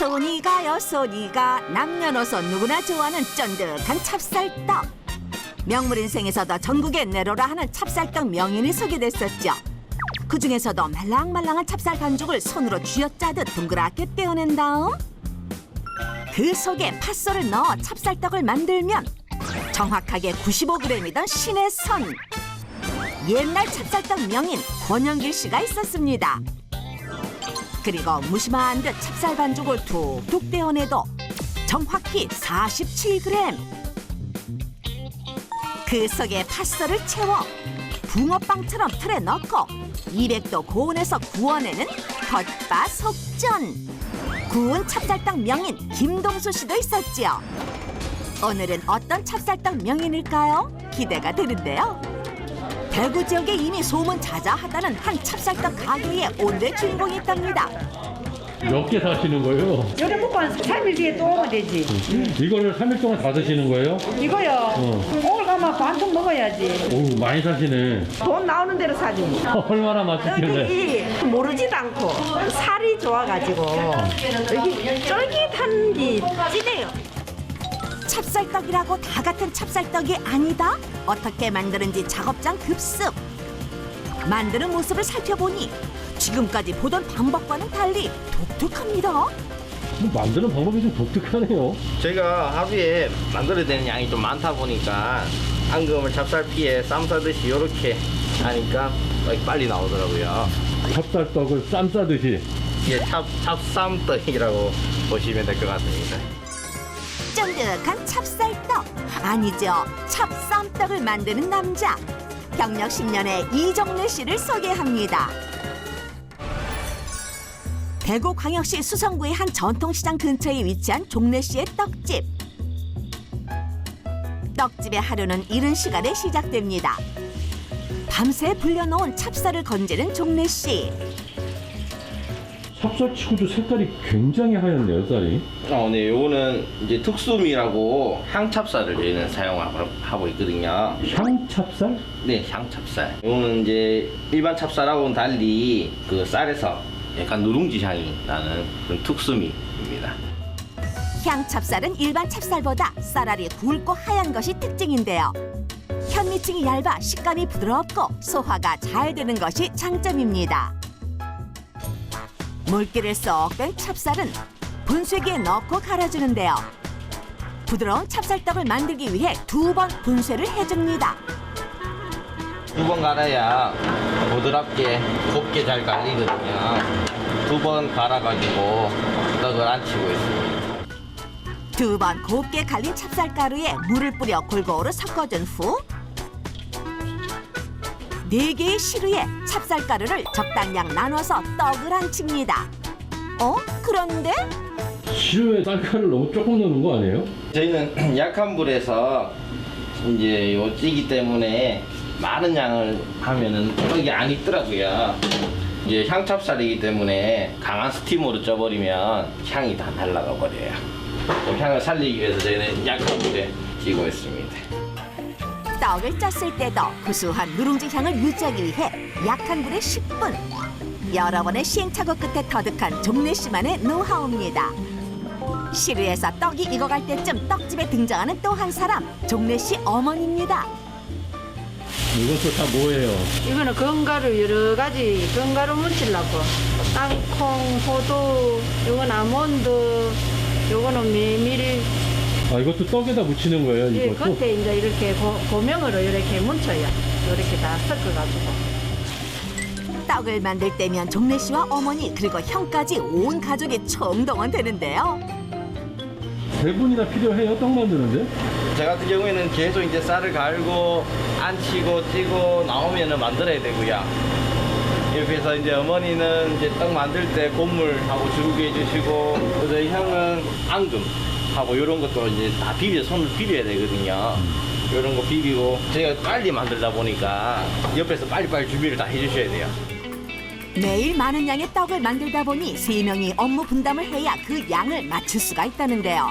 손이 가요 손이가 남녀노소 누구나 좋아하는 쫀득한 찹쌀떡. 명물인생에서도 전국에 내로라 하는 찹쌀떡 명인이 소개됐었죠. 그중에서도 말랑말랑한 찹쌀 반죽을 손으로 쥐어짜듯 동그랗게 떼어낸 다음 그 속에 팥소를 넣어 찹쌀떡을 만들면 정확하게 95g이던 신의 선. 옛날 찹쌀떡 명인 권영길 씨가 있었습니다. 그리고 무심한 듯 찹쌀 반죽을 툭툭 떼어내도 정확히 47g. 그 속에 팥소를 채워 붕어빵처럼 틀에 넣고 200도 고온에서 구워내는 겉바 속전. 구운 찹쌀떡 명인 김동수 씨도 있었지요. 오늘은 어떤 찹쌀떡 명인일까요? 기대가 되는데요. 대구 지역에 이미 소문 자자하다는 한 찹쌀떡 가게의 온대 주인공이 있답니다. 몇 개 사시는 거예요? 요래 먹고 한 3일 뒤에 또 오면 되지. 이거를 3일 동안 다 드시는 거예요? 이거요. 오늘 가면 반통 먹어야지. 오, 많이 사시네. 돈 나오는 대로 사지. 얼마나 맛있길래? 여기 모르지도 않고 살이 좋아가지고 여기 쫄깃한 게 진해요. 찹쌀떡이라고 다 같은 찹쌀떡이 아니다? 어떻게 만드는지 작업장 급습. 만드는 모습을 살펴보니 지금까지 보던 방법과는 달리 독특합니다. 만드는 방법이 좀 독특하네요. 저희가 하루에 만들어야 되는 양이 좀 많다 보니까 앙금을 찹쌀피에 쌈 싸듯이 이렇게 하니까 빨리 나오더라고요. 찹쌀떡을 쌈 싸듯이. 이게 찹쌈떡이라고 보시면 될 것 같습니다. 쫀득한 찹쌀떡 아니죠, 찹쌈떡을 만드는 남자. 경력 10년의 이정래 씨를 소개합니다. 대구광역시 수성구의 한 전통시장 근처에 위치한 종래 씨의 떡집. 떡집의 하루는 이른 시간에 시작됩니다. 밤새 불려놓은 찹쌀을 건지는 종래 씨. 찹쌀치고도 색깔이 굉장히 하얗네요, 쌀이. 네, 요거는 이제 특수미라고 향찹쌀을 저희는 사용하고 있거든요. 향찹쌀? 네, 향찹쌀. 요거는 이제 일반 찹쌀하고는 달리 그 쌀에서 약간 누룽지 향이 나는 그런 특수미입니다. 향찹쌀은 일반 찹쌀보다 쌀알이 굵고 하얀 것이 특징인데요. 현미층이 얇아 식감이 부드럽고 소화가 잘 되는 것이 장점입니다. 물기를 쏙 뺀 찹쌀은 분쇄기에 넣고 갈아주는데요. 부드러운 찹쌀떡을 만들기 위해 2번 분쇄를 해줍니다. 2번 갈아야 부드럽게 곱게 잘 갈리거든요. 2번 갈아가지고 떡을 안 치고 있습니다. 2번 곱게 갈린 찹쌀가루에 물을 뿌려 골고루 섞어준 후 4개의 시루에 찹쌀가루를 적당량 나눠서 떡을 안칩니다. 그런데 시루에 쌀가루를 너무 조금 넣는 거 아니에요? 저희는 약한 불에서 이제 요 찌기 때문에 많은 양을 하면은 떡이 안 익더라고요. 이제 향찹쌀이기 때문에 강한 스팀으로 쪄버리면 향이 다 날아가 버려요. 좀 향을 살리기 위해서 저희는 약한 불에 찌고 있습니다. 떡을 쪘을 때도 구수한 누룽지 향을 유지하기 위해 약한 불에 10분. 여러 번의 시행착오 끝에 터득한 종래 씨만의 노하우입니다. 시루에서 떡이 익어갈 때쯤 떡집에 등장하는 또 한 사람, 종래 씨 어머니입니다. 이것도 다 뭐예요? 이거는 건가루 여러 가지 건가루 묻히려고 땅콩, 호두, 요건 아몬드, 요거는 메밀. 이것도 떡에다 묻히는 거예요, 예, 이것도? 겉에 이제 이렇게 고명으로 이렇게 묻혀요. 이렇게 다 섞어가지고. 떡을 만들 때면 종래 씨와 어머니 그리고 형까지 온 가족이 총동원되는데요. 3분이나 필요해요, 떡 만드는데? 저 같은 경우에는 계속 이제 쌀을 갈고 안치고 찌고 나오면은 만들어야 되고요. 이렇게 해서 이제 어머니는 이제 떡 만들 때 곡물하고 주르게 해주시고, 저희 형은 앙금하고 이런 것도 이제 다 손을 비벼야 되거든요. 이런 거 비비고, 저희가 빨리 만들다 보니까 옆에서 빨리빨리 준비를 다 해주셔야 돼요. 매일 많은 양의 떡을 만들다 보니 3명이 업무 분담을 해야 그 양을 맞출 수가 있다는데요.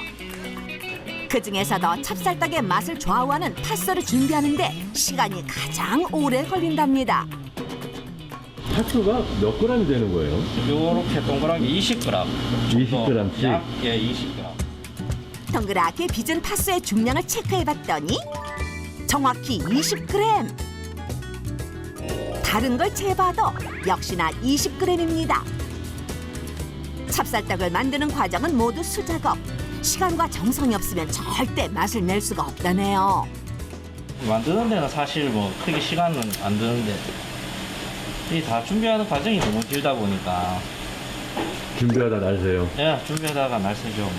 그중에서도 찹쌀떡의 맛을 좌우하는 팥소를 준비하는데 시간이 가장 오래 걸린답니다. 파스가 몇 g이 되는 거예요? 요렇게 동그란 게 20g. 20g 씩? 예, 20g. 동그랗게 빚은 파스의 중량을 체크해봤더니 정확히 20g. 다른 걸 재봐도 역시나 20g입니다. 찹쌀떡을 만드는 과정은 모두 수작업. 시간과 정성이 없으면 절대 맛을 낼 수가 없다네요. 만드는 데는 사실 뭐 크게 시간은 안 드는데 이 다 준비하는 과정이 너무 길다 보니까 준비하다 날새요. 예, 준비하다가 날씨죠.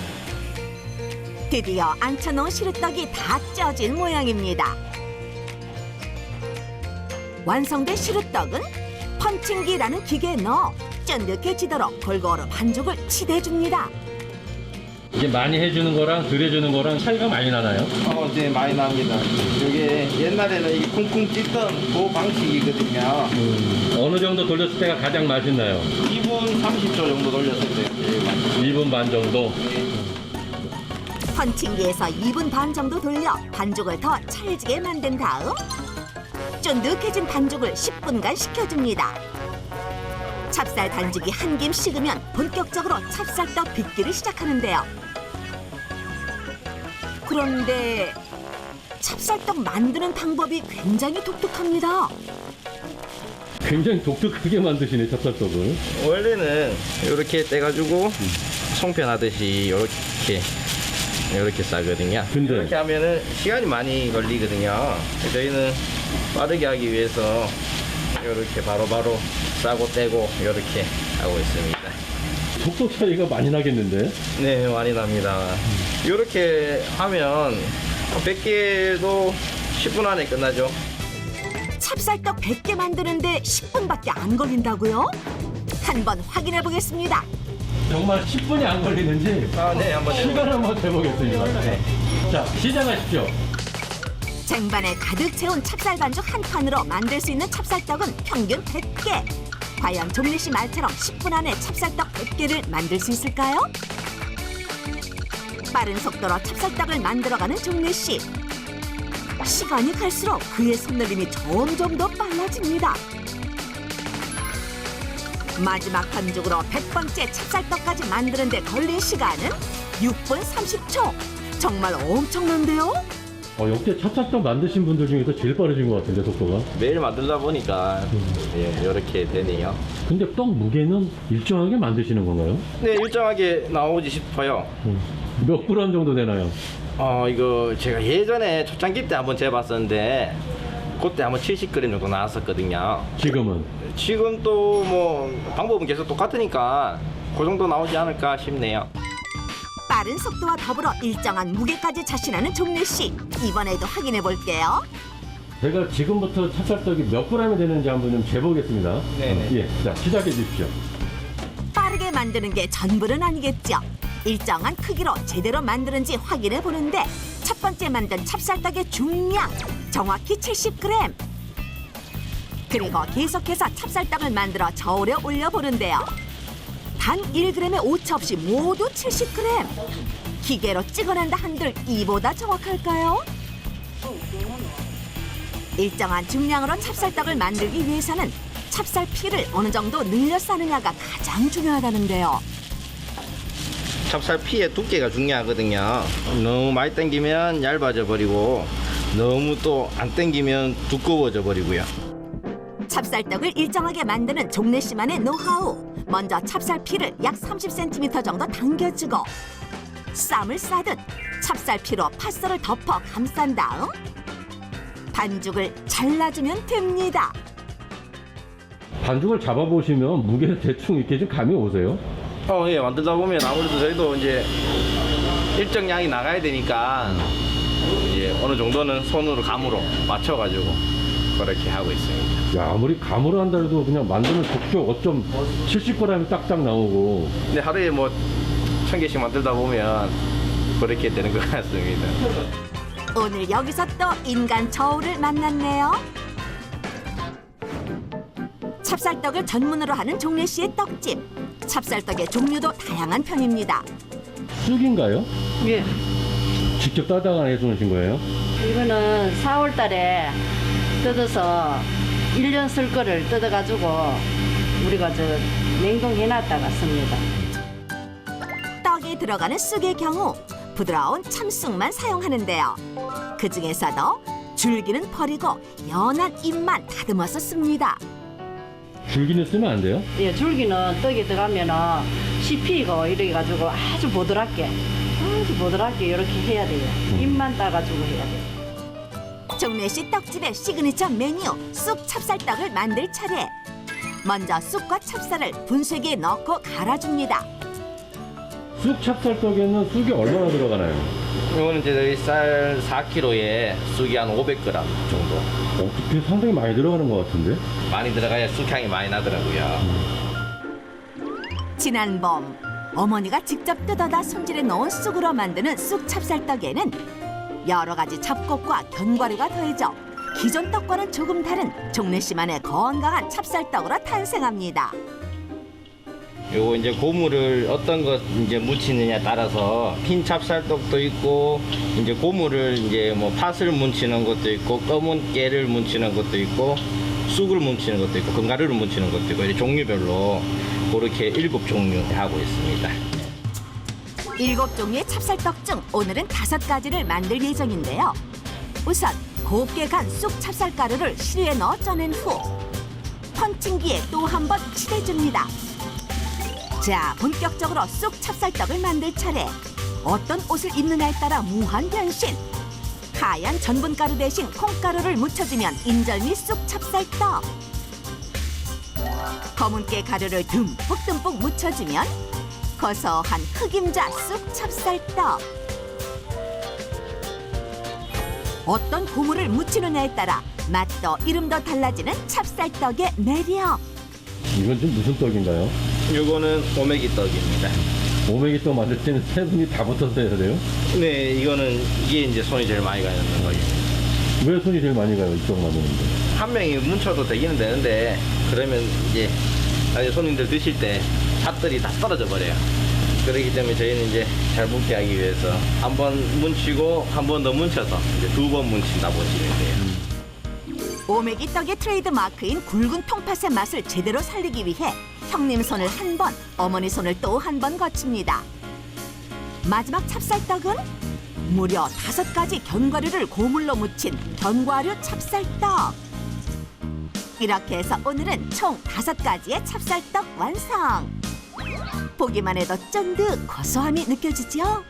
드디어 앉혀놓은 시루떡이 다 쪄진 모양입니다. 완성된 시루떡은 펀칭기라는 기계에 넣어 쫀득해지도록 골고루 반죽을 치대줍니다. 이게 많이 해주는 거랑 덜 해주는 거랑 차이가 많이 나나요? 네, 많이 납니다. 이게 옛날에는 이게 쿵쿵 찢던 그 방식이거든요. 어느 정도 돌렸을 때가 가장 맛있나요? 2분 30초 정도 돌렸을 때 제일 맛있어요. 2분 반 정도? 펀칭기에서 2분 반 정도 돌려 반죽을 더 찰지게 만든 다음 쫀득해진 반죽을 10분간 식혀줍니다. 찹쌀 반죽이 한 김 식으면 본격적으로 찹쌀떡 빚기를 시작하는데요. 그런데 찹쌀떡 만드는 방법이 굉장히 독특합니다. 굉장히 독특하게 만드시네, 찹쌀떡을. 원래는 이렇게 떼가지고 송편하듯이 이렇게 싸거든요. 근데? 이렇게 하면은 시간이 많이 걸리거든요. 저희는 빠르게 하기 위해서 이렇게 바로바로 싸고 떼고 이렇게 하고 있습니다. 속도 차이가 많이 나겠는데? 네, 많이 납니다. 이렇게 하면 100개도 10분 안에 끝나죠. 찹쌀떡 100개 만드는데 10분밖에 안 걸린다고요? 한번 확인해 보겠습니다. 정말 10분이 안 걸리는지 네, 한번 시간 한번 재보겠습니다. 네. 자, 시작하십시오. 쟁반에 가득 채운 찹쌀 반죽 한 판으로 만들 수 있는 찹쌀떡은 평균 100개. 과연 종래 씨 말처럼 10분 안에 찹쌀떡 100개를 만들 수 있을까요? 빠른 속도로 찹쌀떡을 만들어가는 종래 씨. 시간이 갈수록 그의 손놀림이 점점 더 빨라집니다. 마지막 반죽으로 100번째 찹쌀떡까지 만드는 데 걸린 시간은 6분 30초. 정말 엄청난데요? 역대 찹쌀떡 만드신 분들 중에서 제일 빠르신 것 같은데, 속도가. 매일 만들다 보니까 예, 이렇게 되네요. 근데 떡 무게는 일정하게 만드시는 건가요? 네, 일정하게 나오지 싶어요. 몇 그램 정도 되나요? 이거 제가 예전에 초창기 때 한번 재봤었는데 그때 한번 70g 정도 나왔었거든요. 지금은? 지금 또 뭐 방법은 계속 똑같으니까 그 정도 나오지 않을까 싶네요. 빠른 속도와 더불어 일정한 무게까지 자신하는 종래 씨. 이번에도 확인해 볼게요. 제가 지금부터 찹쌀떡이 몇 g이 되는지 한번 좀 재보겠습니다. 네네. 예, 자, 시작해 주십시오. 빠르게 만드는 게 전부는 아니겠죠. 일정한 크기로 제대로 만드는지 확인해 보는데 첫 번째 만든 찹쌀떡의 중량 정확히 70g. 그리고 계속해서 찹쌀떡을 만들어 저울에 올려보는데요. 단 1g의 오차 없이 모두 70g. 기계로 찍어낸다 한들 이보다 정확할까요? 일정한 중량으로 찹쌀떡을 만들기 위해서는 찹쌀 피를 어느 정도 늘려 싸느냐가 가장 중요하다는데요. 찹쌀 피의 두께가 중요하거든요. 너무 많이 당기면 얇아져 버리고 너무 또 안 당기면 두꺼워져 버리고요. 찹쌀떡을 일정하게 만드는 종래 씨만의 노하우. 먼저 찹쌀 피를 약 30cm 정도 당겨주고 쌈을 싸듯 찹쌀 피로 팥살을 덮어 감싼 다음 반죽을 잘라주면 됩니다. 반죽을 잡아보시면 무게 대충 이렇게 좀 감이 오세요? 예, 만들다 보면 아무래도 저희도 이제 일정량이 나가야 되니까 이제 어느 정도는 손으로 감으로 맞춰가지고 그렇게 하고 있습니다. 야, 아무리 감으로 한다 해도 그냥 만드는 속도 어쩜 70g이 딱딱 나오고. 근데 하루에 뭐 1000개씩 만들다 보면 그렇게 되는 것 같습니다. 오늘 여기서 또 인간 저울을 만났네요. 찹쌀떡을 전문으로 하는 종래 씨의 떡집. 찹쌀떡의 종류도 다양한 편입니다. 쑥인가요? 예. 직접 따다가 해주신 거예요? 이거는 4월 달에 뜯어서 1년 쓸 거를 뜯어가지고 우리가 저 냉동해놨다가 씁니다. 떡에 들어가는 쑥의 경우 부드러운 참쑥만 사용하는데요. 그 중에서도 줄기는 버리고 연한 잎만 다듬어서 씁니다. 줄기는 쓰면 안 돼요? 예, 줄기는 떡에 들어가면은 씹히고 이래 가지고 아주 보드랍게 이렇게 해야 돼요. 잎만 따가지고 해야 돼요. 종래씨 떡집의 시그니처 메뉴 쑥 찹쌀떡을 만들 차례. 먼저 쑥과 찹쌀을 분쇄기에 넣고 갈아줍니다. 쑥 찹쌀떡에는 쑥이 얼마나 들어가나요? 이거는 이제 저희 쌀 4kg에 쑥이 한 500g 정도. 그게 상당히 많이 들어가는 것 같은데? 많이 들어가야 쑥향이 많이 나더라고요. 지난 봄 어머니가 직접 뜯어다 손질해 놓은 쑥으로 만드는 쑥 찹쌀떡에는 여러 가지 잡곡과 견과류가 더해져 기존 떡과는 조금 다른 종래씨만의 건강한 찹쌀떡으로 탄생합니다. 요거 이제 고무를 어떤 거 이제 묻히느냐 따라서 흰 찹쌀떡도 있고 이제 고무를 이제 뭐 팥을 묻히는 것도 있고 검은 깨를 묻히는 것도 있고 쑥을 묻히는 것도 있고 견과류를 묻히는 것도 있고 이렇게 종류별로 그렇게 7종류 하고 있습니다. 7종류의 찹쌀떡 중 오늘은 5가지를 만들 예정인데요. 우선 곱게 간 쑥 찹쌀가루를 시루에 넣어 쪄낸 후 펀칭기에 또 한 번 칠해줍니다. 자, 본격적으로 쑥 찹쌀떡을 만들 차례. 어떤 옷을 입느냐에 따라 무한 변신. 하얀 전분가루 대신 콩가루를 묻혀주면 인절미 쑥 찹쌀떡. 검은깨 가루를 듬뿍듬뿍 묻혀주면 고소한 흑임자 쑥 찹쌀떡. 어떤 고무를 묻히느냐에 따라 맛도 이름도 달라지는 찹쌀떡의 매력. 이건 좀 무슨 떡인가요? 요거는 오메기 떡입니다. 오메기떡 만들 때는 세 분이 다 붙어서 해야 돼요? 네, 이게 이제 손이 제일 많이 가는 거예요. 왜 손이 제일 많이 가요, 이떡 만드는데? 한 명이 뭉쳐도 되기는 되는데 그러면 이제 나중에 손님들 드실 때 잣들이 다 떨어져 버려요. 그렇기 때문에 저희는 이제 잘 뭉게 하기 위해서 한 번 뭉치고 한 번 더 뭉쳐서 이제 2번 뭉친다 보시면 돼요. 오메기 떡의 트레이드 마크인 굵은 통팥의 맛을 제대로 살리기 위해 형님 손을 한 번, 어머니 손을 또 한 번 거칩니다. 마지막 찹쌀떡은 무려 5가지 견과류를 고물로 묻힌 견과류 찹쌀떡. 이렇게 해서 오늘은 총 5가지의 찹쌀떡 완성. 보기만 해도 쫀득 고소함이 느껴지죠?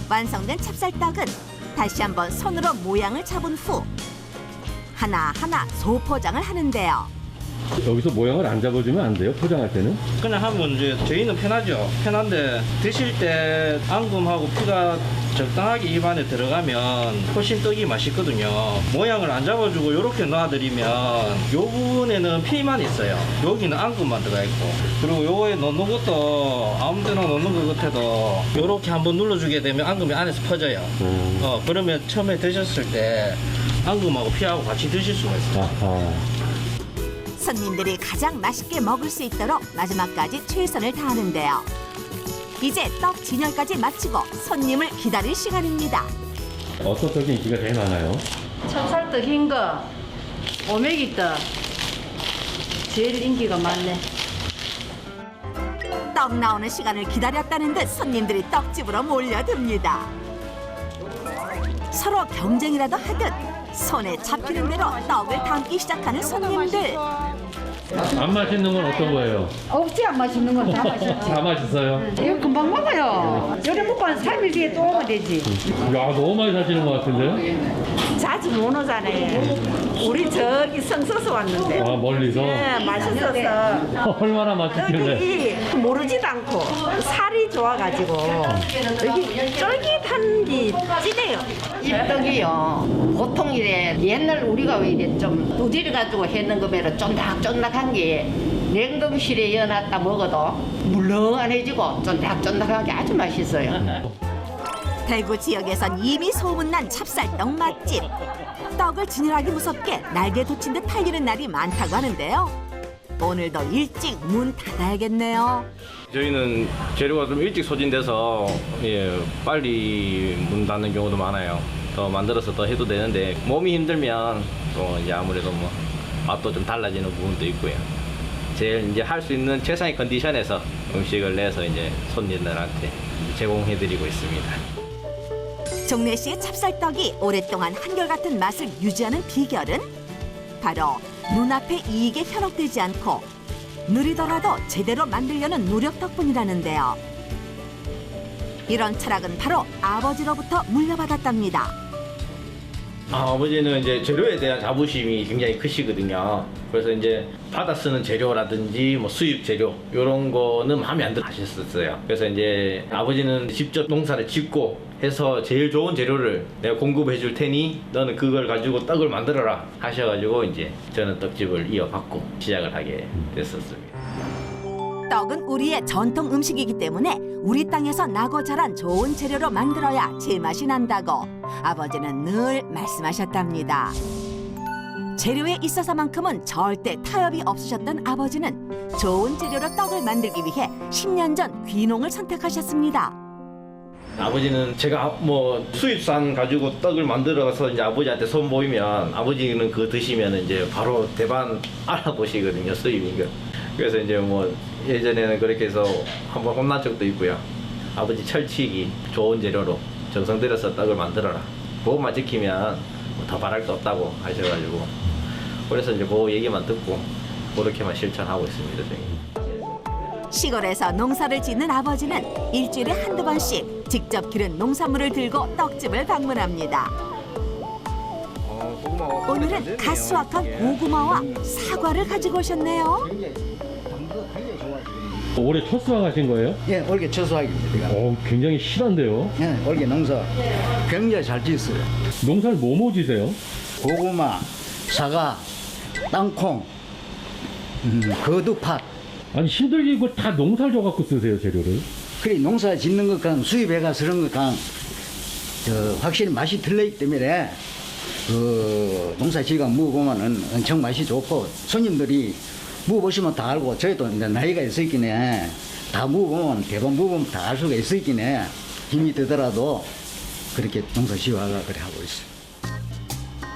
완성된 찹쌀떡은 다시 한번 손으로 모양을 잡은 후 하나하나 소포장을 하는데요. 여기서 모양을 안 잡아주면 안 돼요? 포장할 때는? 그냥 하면 이제 저희는 편하죠. 편한데 드실 때 앙금하고 피가 적당하게 입안에 들어가면 훨씬 떡이 맛있거든요. 모양을 안 잡아주고 이렇게 놔드리면 요 부분에는 피만 있어요. 여기는 앙금만 들어가 있고 그리고 요거에 넣는 것도 아무 데나 넣는 것 같아도 요렇게 한번 눌러주게 되면 앙금이 안에서 퍼져요. 그러면 처음에 드셨을 때 앙금하고 피하고 같이 드실 수가 있어요. 아하. 손님들이 가장 맛있게 먹을 수 있도록 마지막까지 최선을 다하는데요. 이제 떡 진열까지 마치고 손님을 기다릴 시간입니다. 어떤 떡이 인기가 제일 많아요? 찹쌀떡 흰 거, 오메기떡 제일 인기가 많네. 떡 나오는 시간을 기다렸다는 듯 손님들이 떡집으로 몰려듭니다. 서로 경쟁이라도 하듯 손에 잡히는 대로 떡을 담기 시작하는 손님들. 안 맛있는 건 어떤 거예요? 없지 안 맛있는 건 다 맛있지. 다 맛있어요? 이거 금방 먹어요. 요래 먹고 한 3일 뒤에 또 오면 되지. 야, 너무 많이 사시는 것 같은데? 자주 못 오잖아요. 우리 저기 성서서 왔는데. 아, 멀리서? 네, 맛있어서. 얼마나 맛있길래? 떡이 모르지도 않고 살이 좋아가지고 여기 쫄깃한 게 진해요. 떡이요. 보통 이래 옛날 우리가 왜 이래 좀 두드려 가지고 했는 거면 쫀득쫀득한 게 냉동실에 넣어놨다 먹어도 물렁해지고 쫀득쫀득하게 아주 맛있어요. 대구 지역에선 이미 소문난 찹쌀떡 맛집. 떡을 진열하기 무섭게 날개 돋친 듯 팔리는 날이 많다고 하는데요. 오늘도 일찍 문 닫아야겠네요. 저희는 재료가 좀 일찍 소진돼서 빨리 문 닫는 경우도 많아요. 더 만들어서 더 해도 되는데 몸이 힘들면 또 이제 아무래도 뭐 맛도 좀 달라지는 부분도 있고요. 제일 이제 할 수 있는 최상의 컨디션에서 음식을 내서 이제 손님들한테 제공해드리고 있습니다. 종래 씨의 찹쌀떡이 오랫동안 한결같은 맛을 유지하는 비결은 바로 눈앞의 이익에 현혹되지 않고 느리더라도 제대로 만들려는 노력 덕분이라는데요. 이런 철학은 바로 아버지로부터 물려받았답니다. 아버지는 이제 재료에 대한 자부심이 굉장히 크시거든요. 그래서 이제 받아 쓰는 재료라든지 뭐 수입 재료 이런 거는 마음에 안 들어 하셨었어요. 그래서 이제 아버지는 직접 농사를 짓고 해서 제일 좋은 재료를 내가 공급해 줄 테니 너는 그걸 가지고 떡을 만들어라 하셔가지고 이제 저는 떡집을 이어받고 시작을 하게 됐었습니다. 떡은 우리의 전통 음식이기 때문에 우리 땅에서 나고 자란 좋은 재료로 만들어야 제맛이 난다고 아버지는 늘 말씀하셨답니다. 재료에 있어서만큼은 절대 타협이 없으셨던 아버지는 좋은 재료로 떡을 만들기 위해 10년 전 귀농을 선택하셨습니다. 아버지는 제가 뭐 수입산 가지고 떡을 만들어서 이제 아버지한테 선보이면 아버지는 그거 드시면 이제 바로 대반 알아보시거든요, 수입인 거. 그래서 이제 뭐 예전에는 그렇게 해서 한번 혼난 적도 있고요. 아버지 철칙이 좋은 재료로 정성 들여서 떡을 만들어라. 그것만 지키면 더 바랄 거 없다고 하셔가지고 그래서 이제 그 얘기만 듣고 그렇게만 실천하고 있습니다, 저희. 시골에서 농사를 짓는 아버지는 일주일에 한두 번씩 직접 기른 농산물을 들고 떡집을 방문합니다. 오늘은 갓 수확한 고구마와 사과를 가지고 오셨네요. 올해 첫 수확하신 거예요? 예, 올게 처수하기입니다. 굉장히 실한데요. 예, 올게 농사 굉장히 잘 지었어요. 농사를 뭐 지세요? 고구마, 사과, 땅콩, 거두팥. 아니 힘들게 이거 다 농사를 줘갖고 쓰세요 재료를. 그래 농사 짓는 것과 수입해가 그런 것과 확실히 맛이 틀리기 때문에 그 농사 지가 먹어보면은 엄청 맛이 좋고 손님들이 먹어보시면 다 알고 저희도 이제 나이가 있었긴 해. 다 먹어보면 대부분 먹으면 다 알 수가 있었긴 해. 힘이 들더라도 그렇게 농사 지어가 그래 하고 있어요.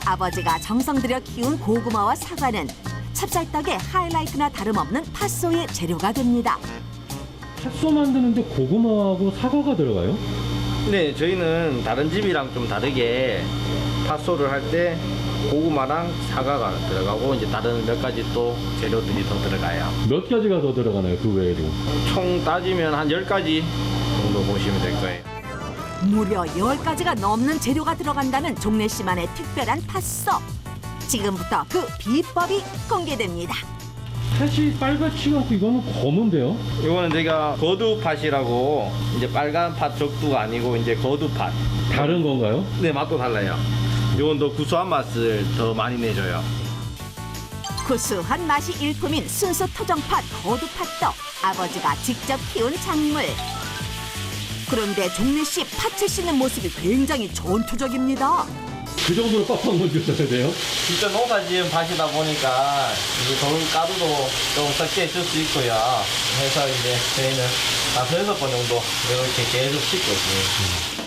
아버지가 정성 들여 키운 고구마와 사과는 찹쌀떡의 하이라이트나 다름없는 팥소의 재료가 됩니다. 팥소 만드는데 고구마하고 사과가 들어가요? 네, 저희는 다른 집이랑 좀 다르게 팥소를 할 때 고구마랑 사과가 들어가고 이제 다른 몇 가지 또 재료들이 더 들어가요. 몇 가지가 더 들어가나요 그 외에도? 총 따지면 한 10가지 정도 보시면 될 거예요. 무려 10가지가 넘는 재료가 들어간다는 종래 씨만의 특별한 팥소. 지금부터 그 비법이 공개됩니다. 팥이 빨갛지 않고 이거는 검은데요? 이거는 제가 거두팥이라고 이제 빨간 팥 적두가 아니고 이제 거두팥. 다른 건가요? 네, 맛도 달라요. 이건 더 구수한 맛을 더 많이 내줘요. 구수한 맛이 일품인 순수 토종팥 거두팥도 아버지가 직접 키운 작물. 그런데 종래 씨 팥을 씻는 모습이 굉장히 전투적입니다. 그 정도로 빡빡 만들어야 돼요? 진짜 농사 지은 밭이다 보니까 이제 돌 가루도 좀 섞여 있을 수 있고요. 해서 이제 저희는 한 6번 정도 이렇게 계속 씻고 있습니다.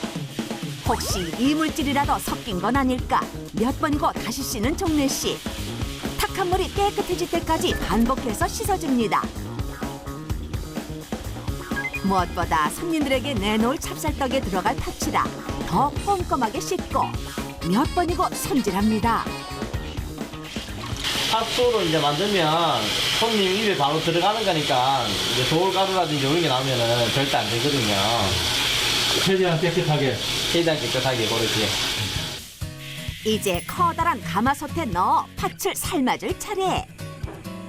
혹시 이물질이라도 섞인 건 아닐까 몇 번이고 다시 씻는 종래 씨. 탁한 물이 깨끗해질 때까지 반복해서 씻어줍니다. 무엇보다 손님들에게 내놓을 찹쌀떡에 들어갈 팥이라 더 꼼꼼하게 씻고 몇 번이고 손질합니다. 팥소로 이제 만들면 손님 입에 바로 들어가는 거니까 이제 돌가루라든지 이런 게 나오면은 절대 안 되거든요. 최대한 깨끗하게. 최대한 깨끗하게 그렇게. 이제 커다란 가마솥에 넣어 팥을 삶아줄 차례.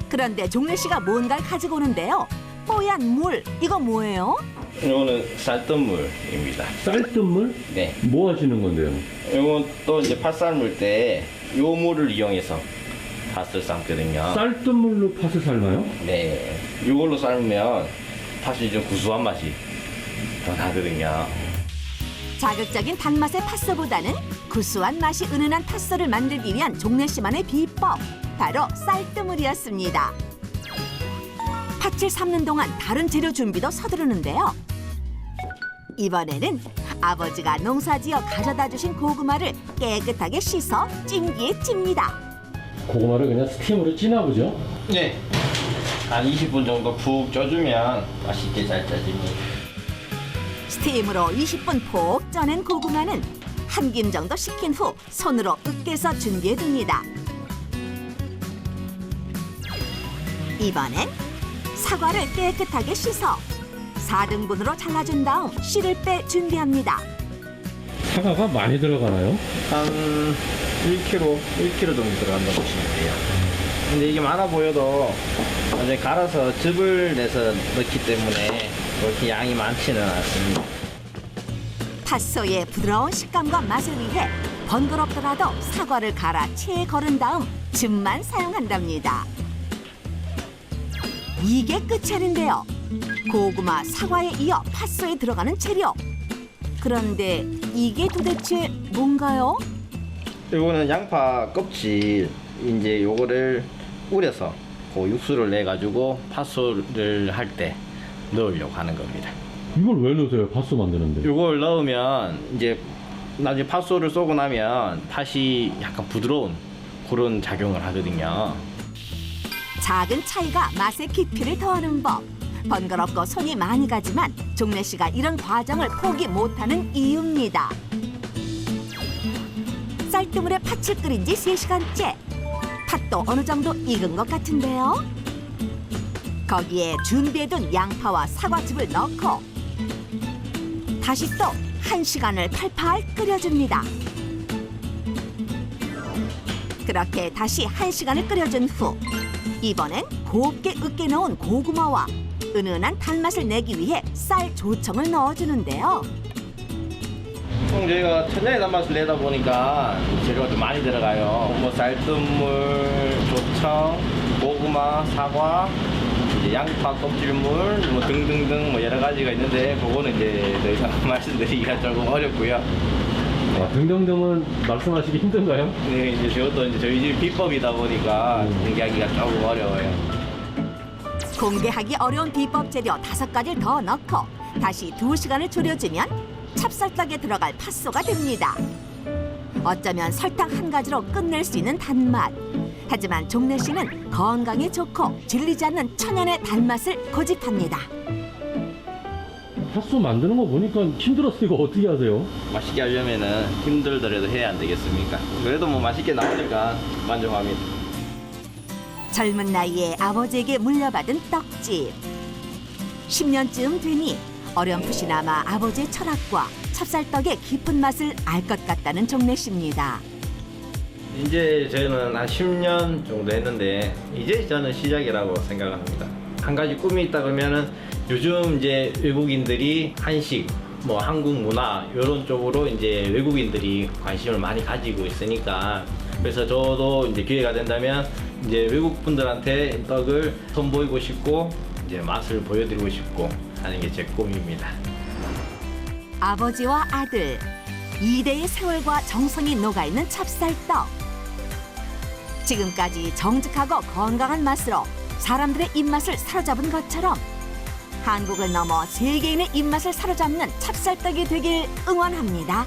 그런데 종래 씨가 뭔가를 가지고 오는데요. 뽀얀 물, 이거 뭐예요? 이거는 쌀뜨물입니다. 쌀뜨물? 네. 뭐 하시는 건데요? 이건 또 이제 팥 삶을 때 요 물을 이용해서 팥을 삶거든요. 쌀뜨물로 팥을 삶아요? 네. 이걸로 삶으면 팥이 좀 구수한 맛이 더 나거든요. 자극적인 단맛의 팥소보다는 구수한 맛이 은은한 팥소를 만들기 위한 종래 씨만의 비법, 바로 쌀뜨물이었습니다. 팥을 삶는 동안 다른 재료 준비도 서두르는데요. 이번에는 아버지가 농사지어 가져다 주신 고구마를 깨끗하게 씻어 찜기에 찝니다. 고구마를 그냥 스팀으로 찌나 보죠? 네. 한 20분 정도 푹 쪄주면 맛있게 잘 짜집니다. 스팀으로 20분 푹 쪄낸 고구마는 한 김 정도 식힌 후 손으로 으깨서 준비해둡니다. 이번엔 사과를 깨끗하게 씻어 4등분으로 잘라준 다음 씨를 빼 준비합니다. 사과가 많이 들어가나요? 한 1kg 정도 들어간다고 보시면 돼요. 근데 이게 많아 보여도 나중에 갈아서 즙을 내서 넣기 때문에 그렇게 양이 많지는 않습니다. 팥소의 부드러운 식감과 맛을 위해 번거롭더라도 사과를 갈아 체에 거른 다음 즙만 사용한답니다. 이게 끝이 아닌데요. 고구마, 사과에 이어 팥소에 들어가는 재료. 그런데 이게 도대체 뭔가요? 이거는 양파 껍질 이제 요거를 우려서 그 육수를 내 가지고 팥소를 할 때 넣으려고 하는 겁니다. 이걸 왜 넣으세요? 팥소 만드는데. 요걸 넣으면 이제 나중에 팥소를 쏘고 나면 팥이 약간 부드러운 그런 작용을 하거든요. 작은 차이가 맛의 깊이를 더하는 법. 번거롭고 손이 많이 가지만 종래 씨가 이런 과정을 포기 못하는 이유입니다. 쌀뜨물에 팥을 끓인 지 3시간째. 팥도 어느 정도 익은 것 같은데요. 거기에 준비해둔 양파와 사과즙을 넣고 다시 또 1시간을 팔팔 끓여줍니다. 그렇게 다시 1시간을 끓여준 후 이번엔 곱게 으깨놓은 고구마와 은은한 단맛을 내기 위해 쌀 조청을 넣어주는데요. 보통 저희가 천연의 단맛을 내다 보니까 재료가 좀 많이 들어가요. 뭐 쌀뜨물, 조청, 고구마, 사과, 이제 양파 껍질물, 뭐 등등등 뭐 여러 가지가 있는데 그거는 이제 더 이상 말씀드리기가 조금 어렵고요. 아, 등등등은 말씀하시기 힘든가요? 네, 이제 저것도 이제 저희 집 비법이다 보니까 공개하기가 조금 어려워요. 공개하기 어려운 비법 재료 5가지를 더 넣고 다시 2시간을 졸여주면 찹쌀떡에 들어갈 팥소가 됩니다. 어쩌면 설탕 한 가지로 끝낼 수 있는 단맛. 하지만 종래 씨는 건강에 좋고 질리지 않는 천연의 단맛을 고집합니다. 팥소 만드는 거 보니까 힘들었어요. 이거 어떻게 하세요? 맛있게 하려면은 힘들더라도 해야 안 되겠습니까? 그래도 뭐 맛있게 나오니까 만족합니다. 젊은 나이에 아버지에게 물려받은 떡집. 10년쯤 되니 어렴풋이 남아 아버지의 철학과 찹쌀떡의 깊은 맛을 알 것 같다는 종래 씨입니다. 이제 저는 한 10년 정도 했는데 이제 저는 시작이라고 생각을 합니다. 한 가지 꿈이 있다 그러면은 요즘 이제 외국인들이 한식, 뭐 한국 문화 이런 쪽으로 이제 외국인들이 관심을 많이 가지고 있으니까 그래서 저도 이제 기회가 된다면 이제 외국 분들한테 떡을 선보이고 싶고 이제 맛을 보여드리고 싶고 하는 게 제 꿈입니다. 아버지와 아들 2대의 세월과 정성이 녹아있는 찹쌀떡. 지금까지 정직하고 건강한 맛으로 사람들의 입맛을 사로잡은 것처럼 한국을 넘어 세계인의 입맛을 사로잡는 찹쌀떡이 되길 응원합니다.